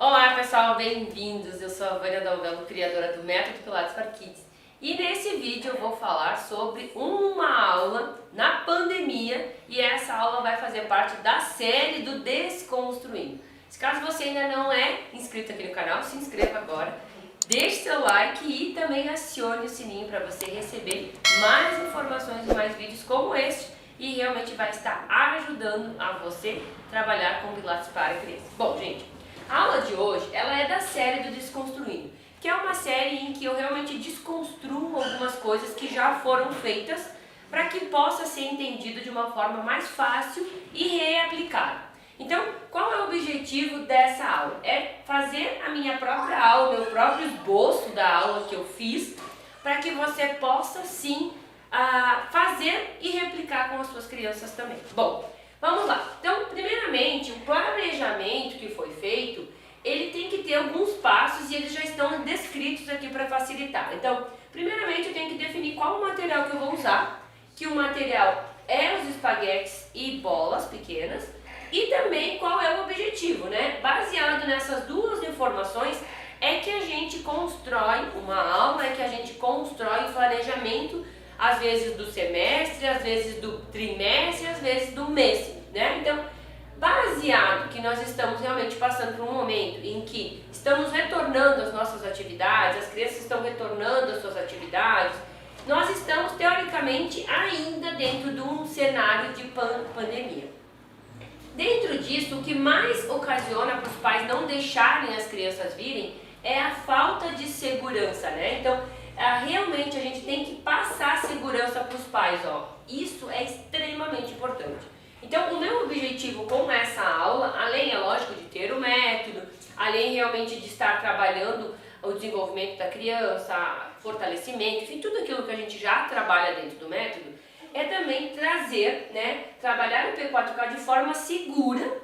Olá pessoal, bem-vindos! Eu sou a Vânia Dalvelo, criadora do Método Pilates for Kids. E nesse vídeo eu vou falar sobre uma aula na pandemia e essa aula vai fazer parte da série do Desconstruindo. Se caso você ainda não é inscrito aqui no canal, se inscreva agora, deixe seu like e também acione o sininho para você receber mais informações e mais vídeos como este e realmente vai estar ajudando a você trabalhar com Pilates para crianças. Bom, gente, a aula de hoje, ela é da série do Desconstruindo, que é uma série em que eu realmente desconstruo algumas coisas que já foram feitas para que possa ser entendido de uma forma mais fácil e reaplicado. Então, qual é o objetivo dessa aula? É fazer a minha própria aula, meu próprio esboço da aula que eu fiz, para que você possa sim fazer e replicar com as suas crianças também. Bom, vamos lá. Então, primeiramente, o planejamento que foi feito, ele tem que ter alguns passos e eles já estão descritos aqui para facilitar. Então, primeiramente eu tenho que definir qual o material que eu vou usar, que o material é os espaguetes e bolas pequenas, e também qual é o objetivo, né? Baseado nessas duas informações é que a gente constrói uma aula, é que a gente constrói o planejamento, às vezes do semestre, às vezes do trimestre, às vezes do mês, né? Então, baseado que nós estamos realmente passando por um momento em que estamos retornando às nossas atividades, as crianças estão retornando às suas atividades, nós estamos teoricamente ainda dentro de um cenário de pandemia. Dentro disso, o que mais ocasiona para os pais não deixarem as crianças virem é a falta de segurança, né? Então, realmente a gente tem que passar segurança para os pais, ó. Isso é extremamente importante. Então, o meu objetivo com essa aula, além, é lógico, de ter o método, além realmente de estar trabalhando o desenvolvimento da criança, fortalecimento, enfim, tudo aquilo que a gente já trabalha dentro do método, é também trazer, né, trabalhar o P4K de forma segura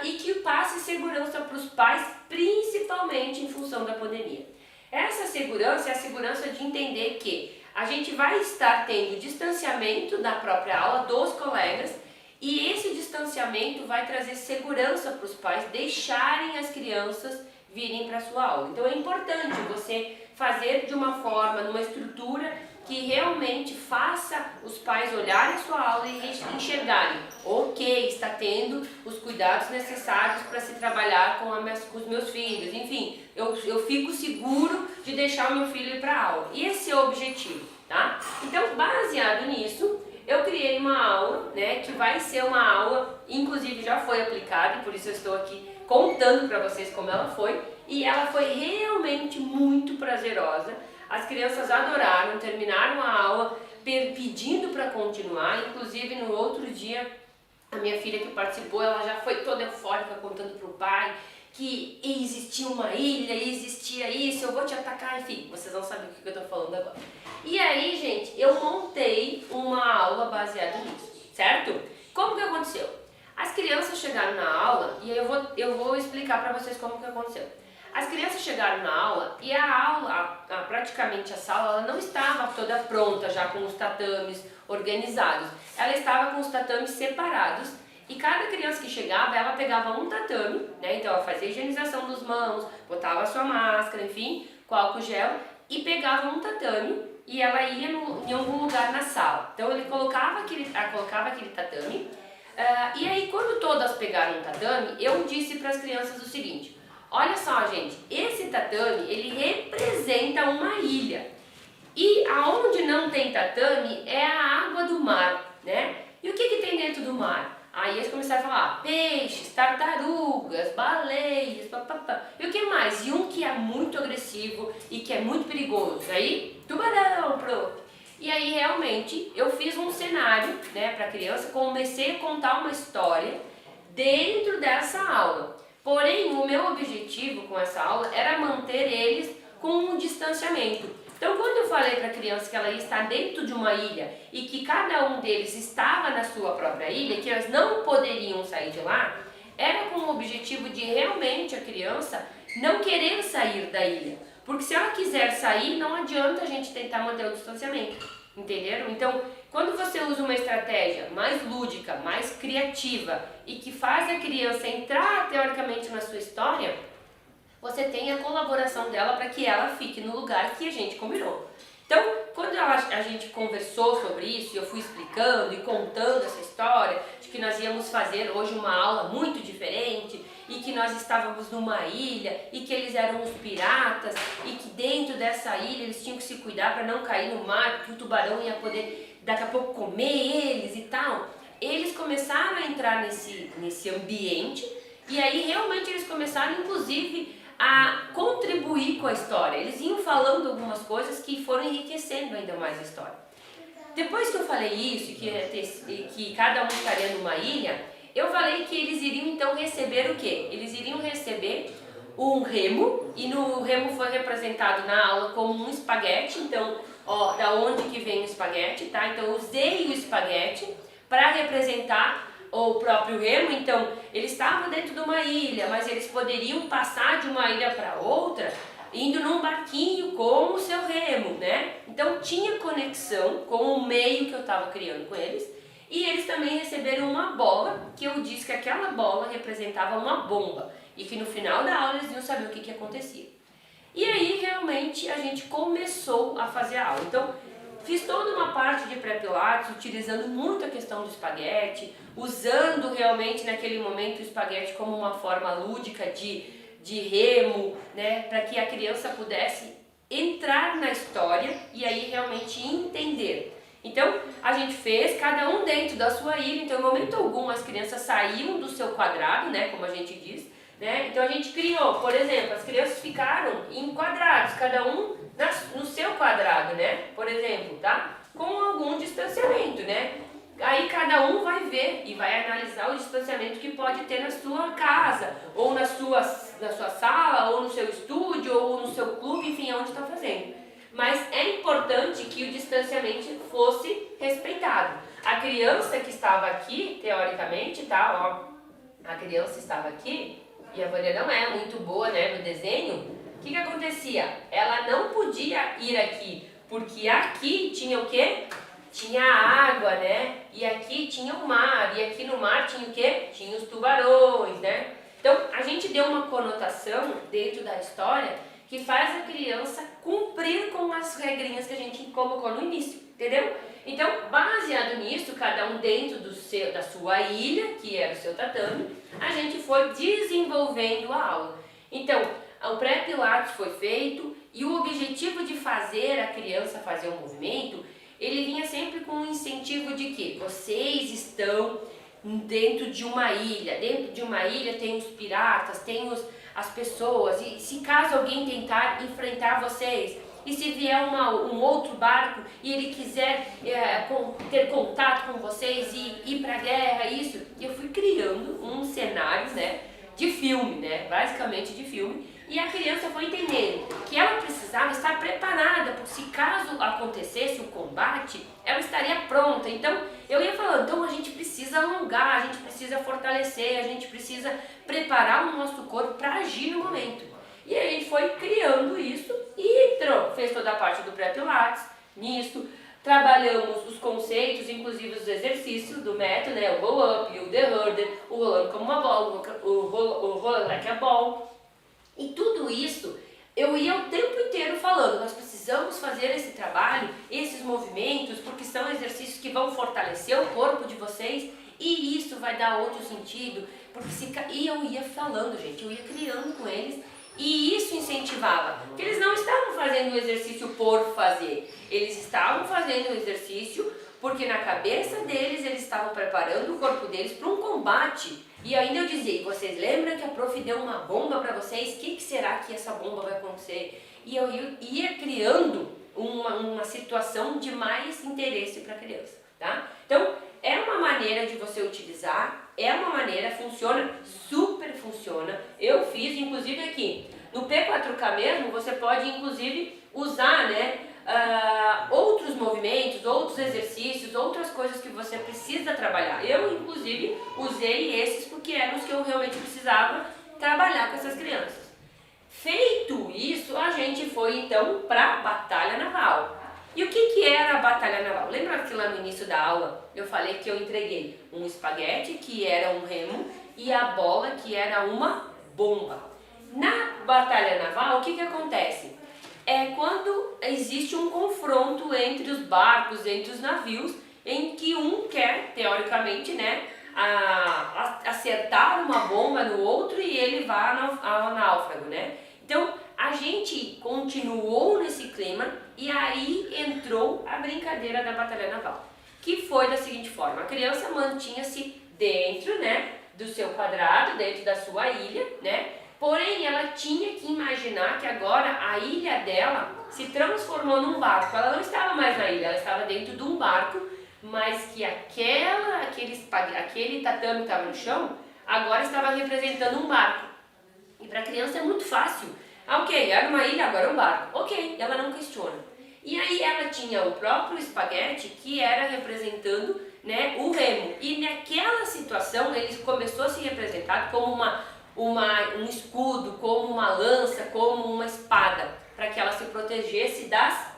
e que passe segurança para os pais, principalmente em função da pandemia. Essa segurança é a segurança de entender que a gente vai estar tendo distanciamento da própria aula dos colegas e esse distanciamento vai trazer segurança para os pais deixarem as crianças virem para a sua aula. Então é importante você fazer de uma forma, numa estrutura que realmente faça os pais olharem a sua aula e enxergarem, ok, está tendo os cuidados necessários para se trabalhar com os meus filhos, enfim, eu fico seguro de deixar o meu filho ir para a aula. E esse é o objetivo, tá? Então, baseado nisso, eu criei uma aula, né, que vai ser uma aula, inclusive já foi aplicada, e por isso eu estou aqui contando para vocês como ela foi, e ela foi realmente muito prazerosa. As crianças adoraram, terminaram a aula pedindo para continuar, inclusive no outro dia a minha filha que participou, ela já foi toda eufórica contando para o pai que existia uma ilha, existia isso, eu vou te atacar, enfim, vocês não sabem o que eu estou falando agora. E aí, gente, eu montei uma aula baseada nisso, certo? Como que aconteceu? As crianças chegaram na aula e eu vou explicar para vocês como que aconteceu. As crianças chegaram na aula e a aula, praticamente a sala, ela não estava toda pronta já com os tatames organizados. Ela estava com os tatames separados e cada criança que chegava, ela pegava um tatame, né? Então ela fazia a higienização das mãos, botava a sua máscara, enfim, com álcool gel e pegava um tatame e ela ia em algum lugar na sala. Então ele colocava aquele tatame e aí quando todas pegaram o tatame, eu disse para as crianças o seguinte: olha só, gente, esse tatame, ele representa uma ilha. E aonde não tem tatame é a água do mar, né? E o que tem dentro do mar? Aí eles começaram a falar peixes, tartarugas, baleias, papapá. E o que mais? E um que é muito agressivo e que é muito perigoso. Aí, tubarão, pronto. E aí realmente eu fiz um cenário, né, para a criança, comecei a contar uma história dentro dessa aula. Porém, o meu objetivo com essa aula era manter eles com um distanciamento. Então, quando eu falei para a criança que ela ia estar dentro de uma ilha e que cada um deles estava na sua própria ilha, que elas não poderiam sair de lá, era com o objetivo de realmente a criança não querer sair da ilha. Porque se ela quiser sair, não adianta a gente tentar manter o distanciamento. Entenderam? Então, quando você usa uma estratégia mais lúdica, mais criativa e que faz a criança entrar teoricamente na sua história, você tem a colaboração dela para que ela fique no lugar que a gente combinou. Então, quando a gente conversou sobre isso, eu fui explicando e contando essa história de que nós íamos fazer hoje uma aula muito diferente e que nós estávamos numa ilha e que eles eram os piratas e que dentro dessa ilha eles tinham que se cuidar para não cair no mar, porque o tubarão ia poder daqui a pouco comer eles e tal. Eles começaram a entrar nesse ambiente e aí realmente eles começaram inclusive a contribuir com a história. Eles iam falando algumas coisas que foram enriquecendo ainda mais a história. Depois que eu falei isso, que cada um estaria numa ilha, eu falei que eles iriam então receber o quê? Eles iriam receber um remo, e no remo foi representado na aula como um espaguete. Então, ó, da onde que vem o espaguete, tá? Então eu usei o espaguete para representar o próprio remo. Então eles estavam dentro de uma ilha, mas eles poderiam passar de uma ilha para outra indo num barquinho com o seu remo, né? Então tinha conexão com o meio que eu estava criando com eles. E eles também receberam uma bola, que eu disse que aquela bola representava uma bomba e que no final da aula eles iam saber o que acontecia. E aí realmente a gente começou a fazer a aula. Então fiz toda uma parte de pré-pilates, utilizando muito a questão do espaguete, usando realmente naquele momento o espaguete como uma forma lúdica de remo, né, para que a criança pudesse entrar na história e aí realmente entender. Então a gente fez, cada um dentro da sua ilha. Então em momento algum as crianças saíam do seu quadrado, né, como a gente diz, né? Então a gente criou, por exemplo, as crianças ficaram em quadrados, cada um no seu quadrado, né? Por exemplo, tá? Com algum distanciamento, né? Aí cada um vai ver e vai analisar o distanciamento que pode ter na sua casa, ou na sua sala, ou no seu estúdio, ou no seu clube, enfim, onde está fazendo. Mas é importante que o distanciamento fosse respeitado. A criança que estava aqui, teoricamente, tá? Ó, a criança estava aqui, e a Vânia não é muito boa, né, no desenho. O que acontecia? Ela não podia ir aqui, porque aqui tinha o quê? Tinha a água, né? E aqui tinha o mar, e aqui no mar tinha o quê? Tinha os tubarões, né? Então a gente deu uma conotação dentro da história que faz a criança cumprir com as regrinhas que a gente colocou no início, entendeu? Então, baseado nisso, cada um dentro da sua ilha, que era o seu tatame, a gente foi desenvolvendo a aula. Então, o pré-pilates foi feito e o objetivo de fazer a criança fazer um movimento, ele vinha sempre com um incentivo de que vocês estão dentro de uma ilha. Dentro de uma ilha tem os piratas, tem as pessoas, e se caso alguém tentar enfrentar vocês, e se vier um outro barco e ele quiser ter contato com vocês e ir para a guerra, isso, eu fui criando um cenário, né, de filme, né, basicamente de filme, e a criança foi entender que ela precisava estar preparada, porque se caso acontecesse o combate, ela estaria pronta. Então eu ia falando, então a gente precisa alongar, a gente precisa fortalecer, a gente precisa preparar o nosso corpo para agir no momento. E aí a gente foi criando isso e fez toda a parte do pré-pilates nisso. Trabalhamos os conceitos, inclusive os exercícios do método, né? O roll-up, o the hurdle, o rolando como uma bola, o roll like a ball. E tudo isso eu ia o tempo inteiro falando, nós precisamos fazer esse trabalho, esses movimentos, porque são exercícios que vão fortalecer o corpo de vocês e isso vai dar outro sentido. E eu ia falando, gente, eu ia criando com eles. E isso incentivava, que eles não estavam fazendo o exercício por fazer, eles estavam fazendo o exercício porque na cabeça deles eles estavam preparando o corpo deles para um combate. E ainda eu dizia, vocês lembram que a prof deu uma bomba para vocês? O que será que essa bomba vai acontecer? E eu ia criando uma situação de mais interesse para a criança, tá? Então, é uma maneira de você utilizar, é uma maneira, funciona, super funciona. Eu fiz, inclusive aqui, no P4K mesmo, você pode inclusive usar, né, outros movimentos, outros exercícios, outras coisas que você precisa trabalhar. Eu, inclusive, usei esses porque eram os que eu realmente precisava trabalhar com essas crianças. Feito isso, a gente foi então para a Batalha Naval. E o que era a Batalha Naval? Lembra que lá no início da aula eu falei que eu entreguei um espaguete, que era um remo, e a bola, que era uma bomba. Na batalha naval, o que acontece? É quando existe um confronto entre os barcos, entre os navios, em que um quer, teoricamente, né, acertar uma bomba no outro e ele vai ao náufrago, né? Então, a gente continuou nesse clima e aí entrou a brincadeira da batalha naval, que foi da seguinte forma: a criança mantinha-se dentro, né, do seu quadrado, dentro da sua ilha, né? Porém, ela tinha que imaginar que agora a ilha dela se transformou num barco. Ela não estava mais na ilha, ela estava dentro de um barco, mas que aquele tatame que estava no chão agora estava representando um barco. E para a criança é muito fácil. Ah, ok, era uma ilha, agora é um barco. Ok, ela não questiona. E aí ela tinha o próprio espaguete que era representando, né, o remo. E naquela situação ele começou a se representar como um escudo, como uma lança, como uma espada, para que ela se protegesse das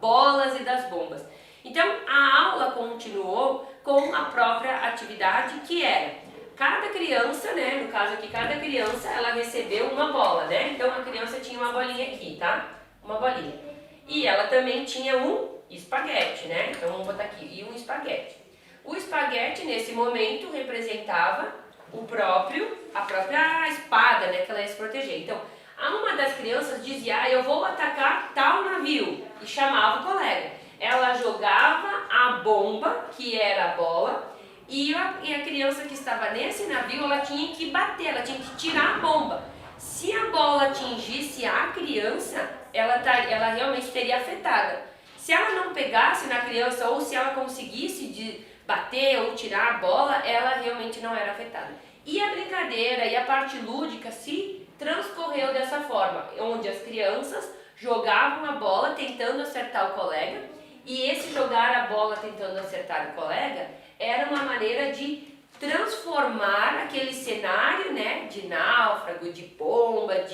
bolas e das bombas. Então a aula continuou com a própria atividade, que era cada criança, né, no caso aqui, cada criança ela recebeu uma bola, né? Então a criança tinha uma bolinha aqui, tá? Uma bolinha. E ela também tinha um espaguete, né? Então vamos botar aqui, e um espaguete. O espaguete nesse momento representava a própria espada, né, que ela ia se proteger. Então, uma das crianças dizia: eu vou atacar tal navio, e chamava o colega. Ela jogava a bomba, que era a bola, e a criança que estava nesse navio, ela tinha que bater, ela tinha que tirar a bomba. Se a bola atingisse a criança, ela realmente teria afetada. Se ela não pegasse na criança, ou se ela conseguisse bater ou tirar a bola, ela realmente não era afetada. E a brincadeira e a parte lúdica se transcorreu dessa forma, onde as crianças jogavam a bola tentando acertar o colega, e esse jogar a bola tentando acertar o colega era uma maneira de transformar aquele cenário, né, de náufrago, de bomba,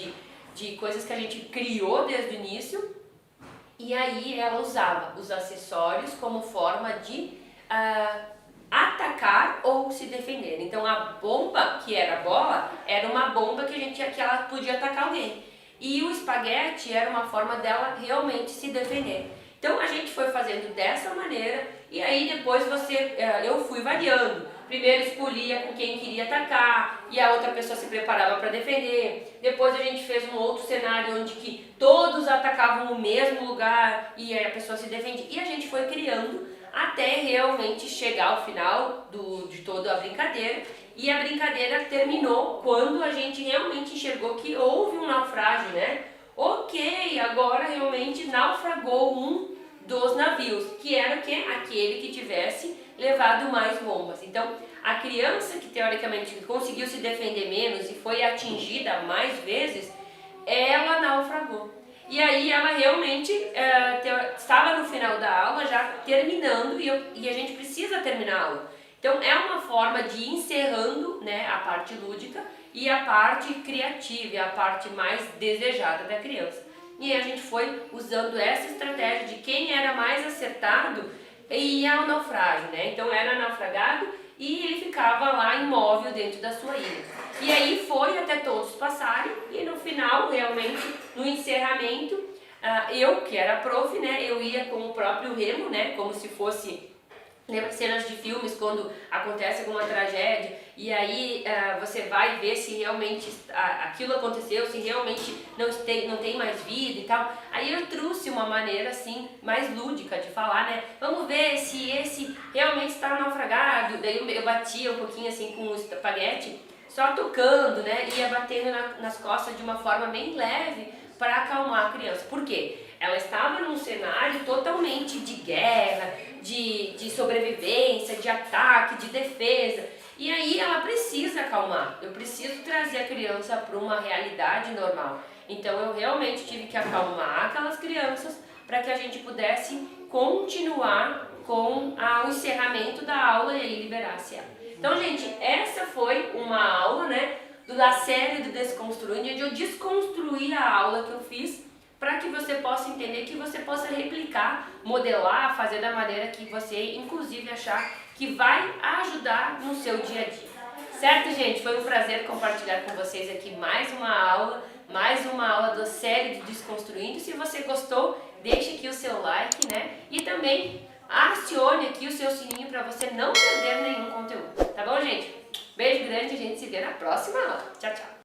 de coisas que a gente criou desde o início, e aí ela usava os acessórios como forma de atacar ou se defender. Então a bomba, que era a bola, era uma bomba que ela podia atacar alguém. E o espaguete era uma forma dela realmente se defender. Então a gente foi fazendo dessa maneira, e aí depois eu fui variando. Primeiro escolhia com quem queria atacar e a outra pessoa se preparava para defender. Depois a gente fez um outro cenário onde que todos atacavam no mesmo lugar e a pessoa se defendia. E a gente foi criando até realmente chegar ao final de toda a brincadeira. E a brincadeira terminou quando a gente realmente enxergou que houve um naufrágio, né? Ok, agora realmente naufragou um dos navios, que era o quê? Aquele que tivesse levado mais bombas. Então, a criança que teoricamente conseguiu se defender menos e foi atingida mais vezes, ela naufragou. E aí ela realmente estava no final da aula, já terminando, e a gente precisa terminar a aula. Então é uma forma de ir encerrando, né, a parte lúdica e a parte criativa, a parte mais desejada da criança. E a gente foi usando essa estratégia de quem era mais acertado e ia ao naufrágio, né? Então era naufragado e ele ficava lá imóvel dentro da sua ilha. E aí foi até todos passarem, e no final, realmente, no encerramento, eu, que era prof, né, eu ia com o próprio remo, né, como se fosse... Lembra cenas de filmes quando acontece alguma tragédia e aí você vai ver se realmente aquilo aconteceu, se realmente não tem mais vida e tal. Aí eu trouxe uma maneira assim mais lúdica de falar, né? Vamos ver se esse realmente está naufragado. Daí eu batia um pouquinho assim com o espaguete, só tocando, né? Ia batendo nas costas de uma forma bem leve para acalmar a criança. Por quê? Ela estava num cenário totalmente de guerra, de sobrevivência, de ataque, de defesa. E aí ela precisa acalmar. Eu preciso trazer a criança para uma realidade normal. Então eu realmente tive que acalmar aquelas crianças para que a gente pudesse continuar com o encerramento da aula e aí liberasse ela. Então, gente, essa foi uma aula, né, da série do Desconstruindo, onde eu desconstruí a aula que eu fiz para que você possa entender, que você possa replicar, modelar, fazer da maneira que você, inclusive, achar que vai ajudar no seu dia a dia. Certo, gente? Foi um prazer compartilhar com vocês aqui mais uma aula mais uma aula da série de Desconstruindo. Se você gostou, deixe aqui o seu like, né? E também acione aqui o seu sininho para você não perder nenhum conteúdo. Tá bom, gente? Beijo grande, a gente se vê na próxima aula. Tchau, tchau!